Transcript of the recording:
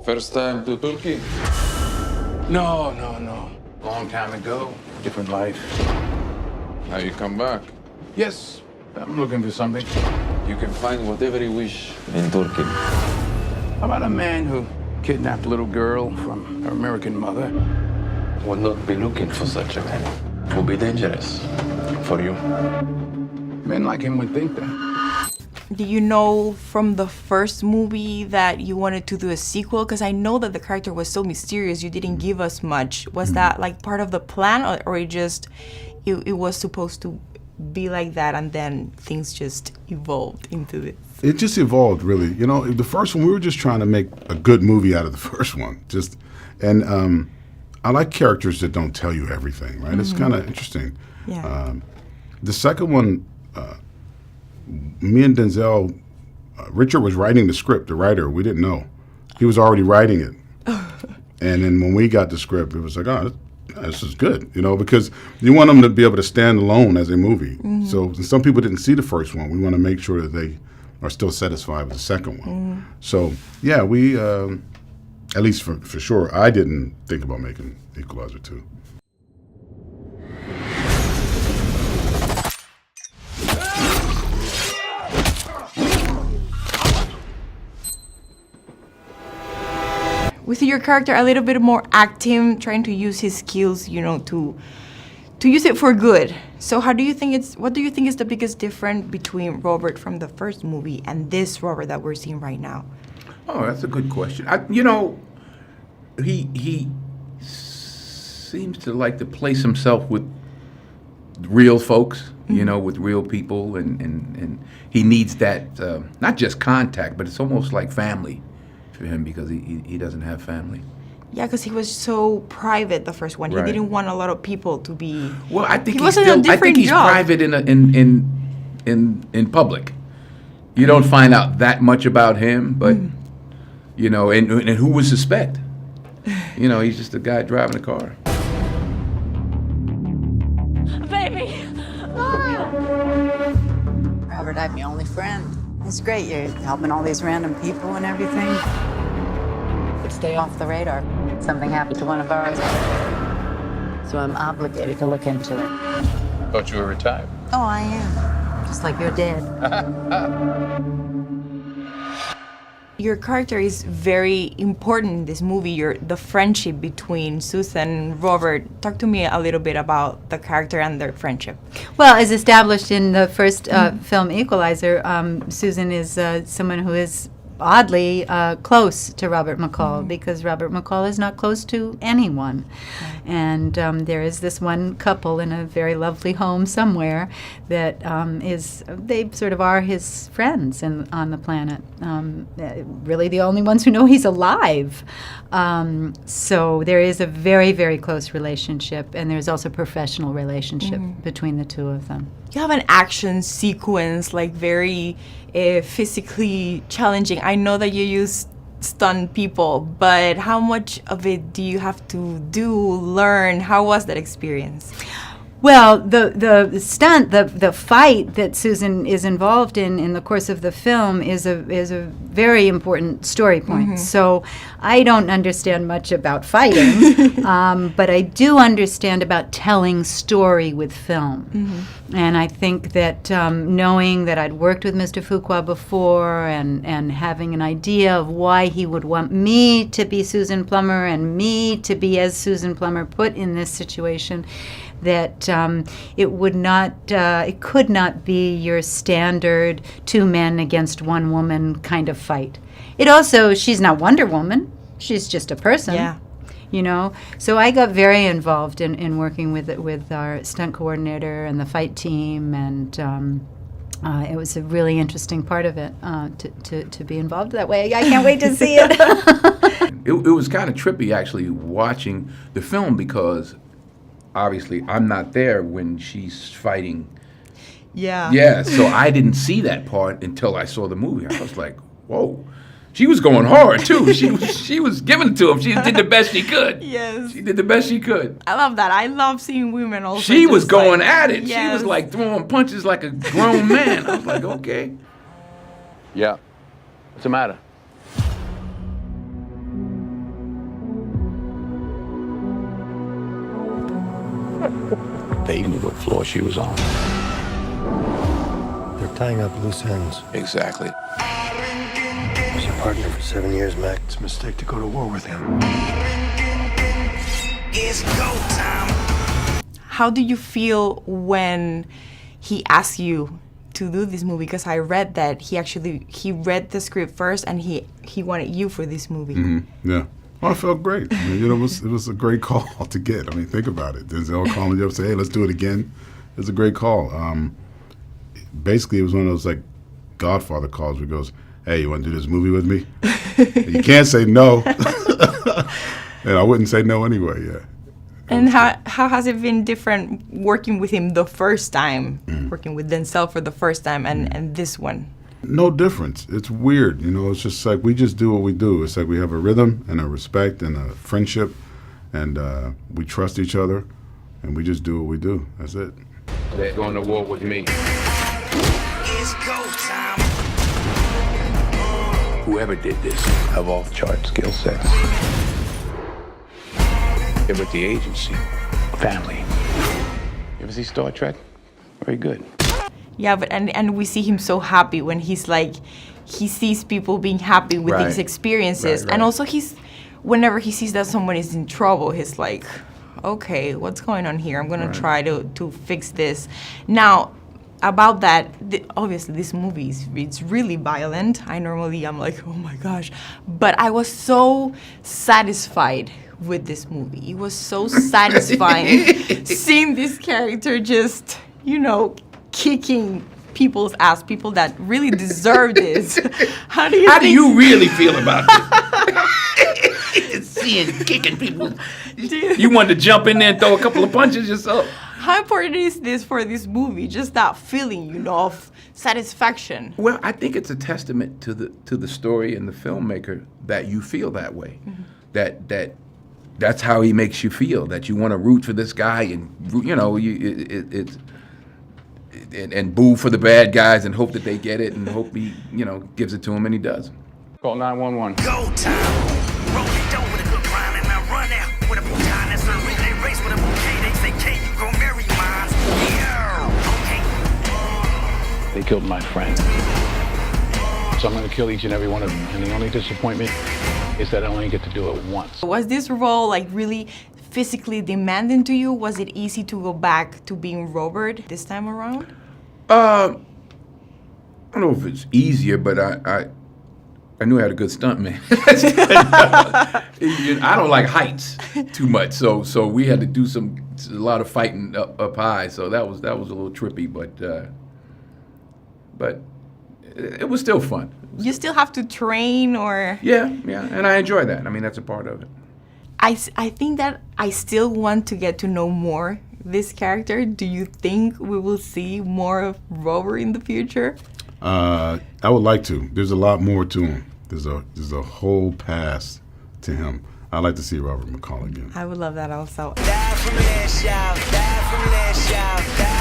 First time to Turkey? No. Long time ago, different life. Now you come back. Yes, I'm looking for something. You can find whatever you wish in Turkey. How about a man who kidnapped a little girl from her American mother? Would not be looking for such a man. It would be dangerous for you. Men like him would think that. Do you know from the first movie that you wanted to do a sequel? Because I know that the character was so mysterious, you didn't give us much. Was that like part of the plan, or it was supposed to be like that and then things just evolved into this? It just evolved, really. You know, the first one, we were just trying to make a good movie out of the first one. I like characters that don't tell you everything, right? It's kind of interesting. Yeah. The second one, me and Denzel, Richard was writing the script, the writer. We didn't know. He was already writing it. And then when we got the script, it was like, oh, this is good, you know, because you want them to be able to stand alone as a movie. So some people didn't see the first one. We want to make sure that they are still satisfied with the second one. So, yeah, we, at least for sure, I didn't think about making Equalizer 2. With your character a little bit more acting, trying to use his skills, you know, to use it for good. So what do you think is the biggest difference between Robert from the first movie and this Robert that we're seeing right now? Oh, that's a good question. He seems to like to place himself with real folks, you know, with real people, and he needs that, not just contact, but it's almost like family for him because he doesn't have family. Yeah, because he was so private the first one. Right. He didn't want a lot of people to be. Well, I think he was in a different he's job. private in public. You don't find out that much about him, but you know, and who would suspect? You know, he's just a guy driving a car. Baby! Robert, I'm your only friend. It's great you're helping all these random people and everything. But stay off the radar. Something happened to one of ours. So I'm obligated to look into it. Thought you were retired. Oh, I am. Just like your dad. Your character is very important in this movie. The friendship between Susan and Robert. Talk to me a little bit about the character and their friendship. Well, as established in the first film Equalizer, Susan is someone who is oddly close to Robert McCall because Robert McCall is not close to anyone. And there is this one couple in a very lovely home somewhere that they sort of are his friends on the planet. Really the only ones who know he's alive. So there is a very, very close relationship, and there's also a professional relationship between the two of them. You have an action sequence, like very physically challenging. I know that you use stunt people, but how much of it do you have to learn? How was that experience? Well, the stunt, the fight that Susan is involved in the course of the film is a very important story point. So I don't understand much about fighting, but I do understand about telling story with film. And I think that knowing that I'd worked with Mr. Fuqua before and having an idea of why he would want me to be Susan Plummer and me to be as Susan Plummer put in this situation, that it could not be your standard two men against one woman kind of fight. It also, she's not Wonder Woman, she's just a person. Yeah. You know, so I got very involved in working with our stunt coordinator and the fight team, and it was a really interesting part of it to be involved that way. I can't wait to see it. It was kind of trippy actually watching the film because obviously I'm not there when she's fighting. Yeah. Yeah, so I didn't see that part until I saw the movie. I was like, whoa. She was going hard too. She was giving it to him. She did the best she could. Yes. She did the best she could. I love that. I love seeing women also. She was just going like, at it. Yes. She was like throwing punches like a grown man. I was like, okay. Yeah. What's the matter? They knew what floor she was on. They're tying up loose ends. Exactly. I was your partner for 7 years, Mac. It's a mistake to go to war with him. It's go time. How do you feel when he asked you to do this movie? Because I read that he read the script first and he wanted you for this movie. Mm-hmm. Yeah. Well, I felt great. I mean, it was a great call to get. I mean, think about it. Denzel calling you up and say, hey, let's do it again. It was a great call. Basically, it was one of those, like, Godfather calls where he goes, hey, you want to do this movie with me? You can't say no. And I wouldn't say no anyway, yeah. And how has it been different working with him the first time, working with Denzel for the first time, and this one? No difference. It's weird, you know. It's just like we just do what we do. It's like we have a rhythm and a respect and a friendship, and we trust each other, and we just do what we do. That's it. They're going to war with me. It's go time. Whoever did this have off-chart skill sets. They're with the agency. Family. You ever see Star Trek? Very good. Yeah, but and we see him so happy when he's like, he sees people being happy with Right. these experiences. Right. And also whenever he sees that someone is in trouble, he's like, okay, what's going on here? I'm going to try to fix this. Now, about that, obviously this movie it's really violent. I'm like, oh my gosh. But I was so satisfied with this movie. It was so satisfying seeing this character just, kicking people's ass, people that really deserve this. How do you really feel about this? Seeing kicking people. You wanted to jump in there and throw a couple of punches yourself. How important is this for this movie? Just that feeling, of satisfaction. Well, I think it's a testament to the story and the filmmaker that you feel that way. Mm-hmm. That's how he makes you feel. That you want to root for this guy, and and boo for the bad guys, and hope that they get it, and hope he gives it to him, and he does. Call 911. Go time. Roll it down with a good rhyme and I run out with a bouton. That's a relay race with a bouquet. They say, K, you gon' marry mine. Yeah. Okay. They killed my friend. So I'm going to kill each and every one of them. And the only disappointment is that I only get to do it once. Was this role really physically demanding to you? Was it easy to go back to being Robert this time around? I don't know if it's easier, but I knew I had a good stunt man. I don't like heights too much, so we had to do a lot of fighting up high. So that was a little trippy, but it was still fun. You still have to train, or Yeah, and I enjoy that. I mean, that's a part of it. I think that I still want to get to know more this character. Do you think we will see more of Robert in the future? I would like to. There's a lot more to him. There's a whole past to him. I'd like to see Robert McCall again. I would love that also. Die from last shout, die from last shout, die.